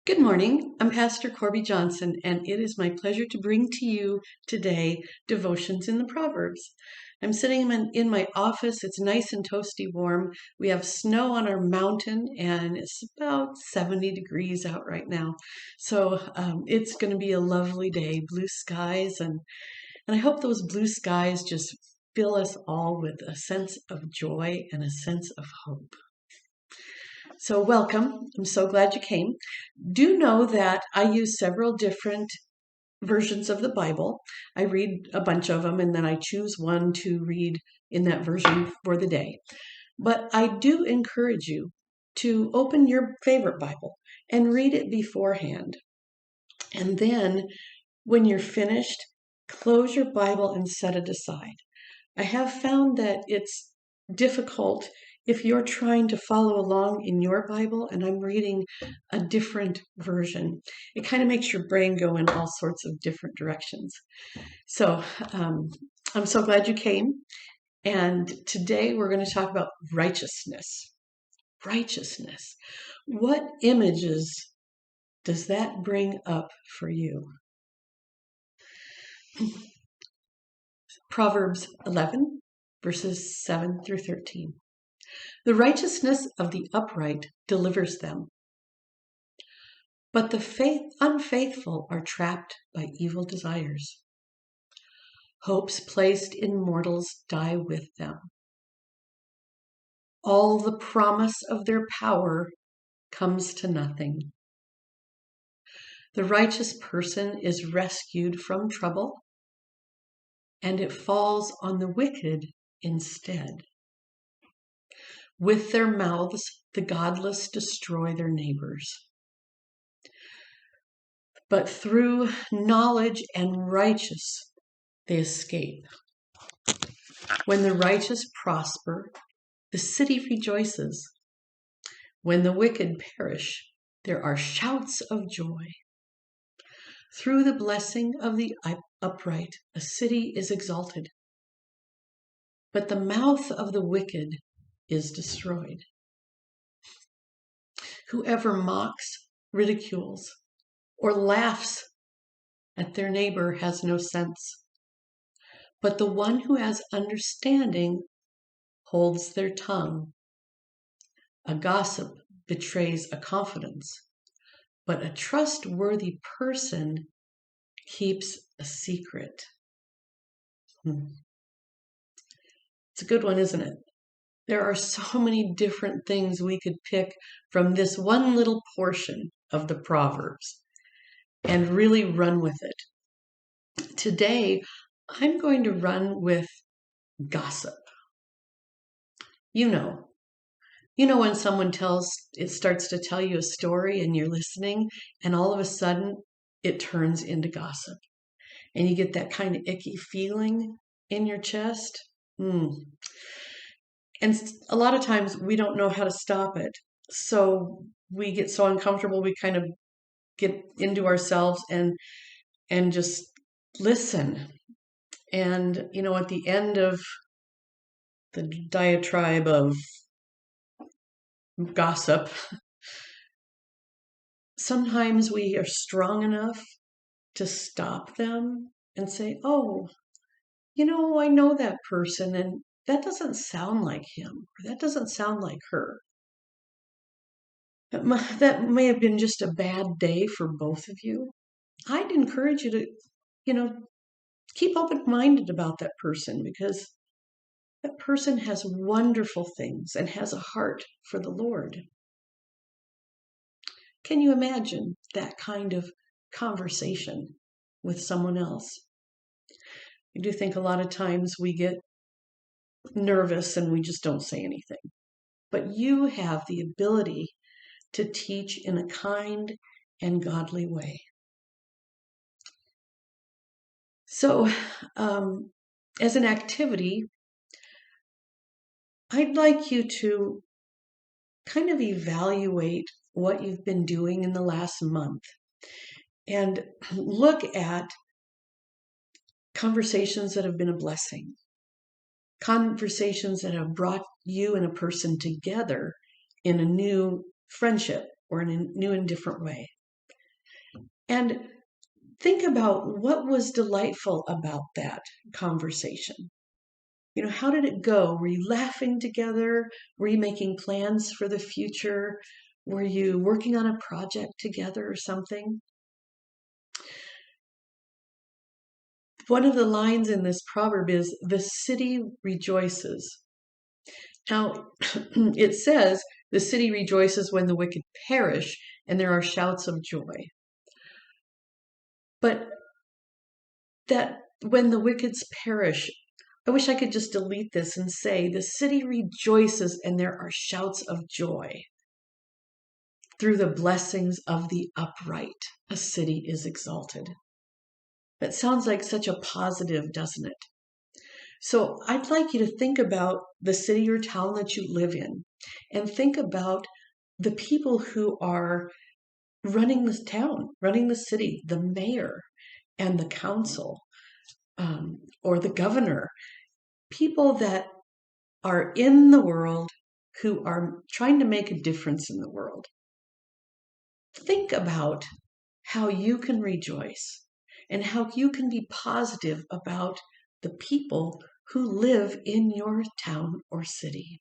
Good morning. I'm Pastor Corby Johnson, and it is my pleasure to bring to you today devotions in the Proverbs. I'm sitting in my office. It's nice and toasty warm. We have snow on our mountain, and it's about 70 degrees out right now. So it's going to be a lovely day, blue skies, and I hope those blue skies just fill us all with a sense of joy and a sense of hope. So welcome. I'm so glad you came. Do know that I use several different versions of the Bible. I read a bunch of them and then I choose one to read in that version for the day. But I do encourage you to open your favorite Bible and read it beforehand. And then when you're finished, close your Bible and set it aside. I have found that it's difficult if you're trying to follow along in your Bible and I'm reading a different version. It kind of makes your brain go in all sorts of different directions. So I'm so glad you came. And today we're going to talk about righteousness. Righteousness. What images does that bring up for you? Proverbs 11, verses 7 through 13. The righteousness of the upright delivers them, but the unfaithful are trapped by evil desires. Hopes placed in mortals die with them. All the promise of their power comes to nothing. The righteous person is rescued from trouble, and it falls on the wicked instead. With their mouths, the godless destroy their neighbors. But through knowledge and righteousness, they escape. When the righteous prosper, the city rejoices. When the wicked perish, there are shouts of joy. Through the blessing of the upright, a city is exalted. But the mouth of the wicked is destroyed. Whoever mocks, ridicules, or laughs at their neighbor has no sense. But the one who has understanding holds their tongue. A gossip betrays a confidence, but a trustworthy person keeps a secret. It's a good one, isn't it? There are so many different things we could pick from this one little portion of the Proverbs and really run with it. Today, I'm going to run with gossip. You know when someone starts to tell you a story and you're listening and all of a sudden it turns into gossip and you get that kind of icky feeling in your chest. And a lot of times we don't know how to stop it. So we get so uncomfortable, we kind of get into ourselves and just listen. And, at the end of the diatribe of gossip, sometimes we are strong enough to stop them and say, oh, I know that person and that doesn't sound like him, or that doesn't sound like her. That may have been just a bad day for both of you. I'd encourage you to, keep open-minded about that person because that person has wonderful things and has a heart for the Lord. Can you imagine that kind of conversation with someone else? I do think a lot of times we get nervous and we just don't say anything. But you have the ability to teach in a kind and godly way. So, as an activity, I'd like you to kind of evaluate what you've been doing in the last month and look at conversations that have been a blessing, conversations that have brought you and a person together in a new friendship or in a new and different way. And think about what was delightful about that conversation. How did it go? Were you laughing together? Were you making plans for the future? Were you working on a project together or something? One of the lines in this proverb is, the city rejoices. Now, it says, the city rejoices when the wicked perish, and there are shouts of joy. But that when the wicked perish, I wish I could just delete this and say, the city rejoices and there are shouts of joy. Through the blessings of the upright, a city is exalted. That sounds like such a positive, doesn't it? So I'd like you to think about the city or town that you live in, and think about the people who are running this town, running the city, the mayor and the council, or the governor, people that are in the world who are trying to make a difference in the world. Think about how you can rejoice and how you can be positive about the people who live in your town or city.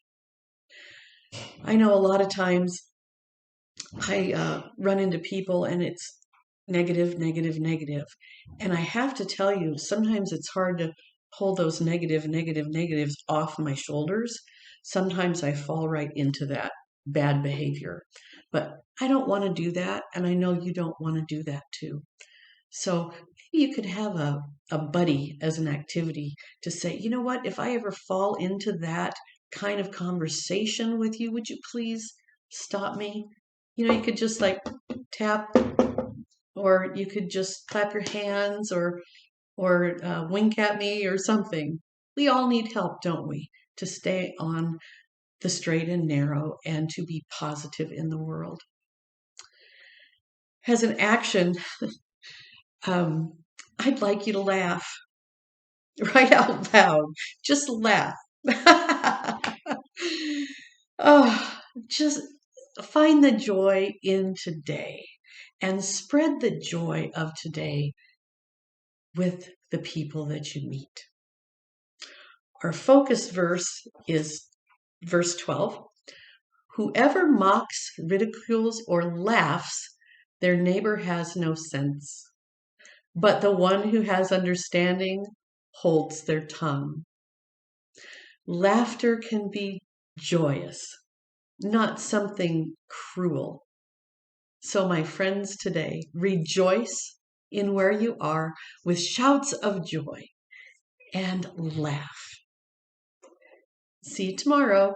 I know a lot of times I run into people and it's negative, negative, negative. And I have to tell you, sometimes it's hard to pull those negatives off my shoulders. Sometimes I fall right into that bad behavior. But I don't want to do that. And I know you don't want to do that too. So maybe you could have a buddy as an activity to say, you know what, if I ever fall into that kind of conversation with you, would you please stop me? You could just like tap, or you could just clap your hands, or wink at me or something. We all need help, don't we, to stay on the straight and narrow and to be positive in the world. As an action, I'd like you to laugh right out loud. Just laugh. Oh, just find the joy in today and spread the joy of today with the people that you meet. Our focus verse is verse 12. Whoever mocks, ridicules, or laughs, their neighbor has no sense. But the one who has understanding holds their tongue. Laughter can be joyous, not something cruel. So, my friends, today, rejoice in where you are with shouts of joy and laugh. See you tomorrow.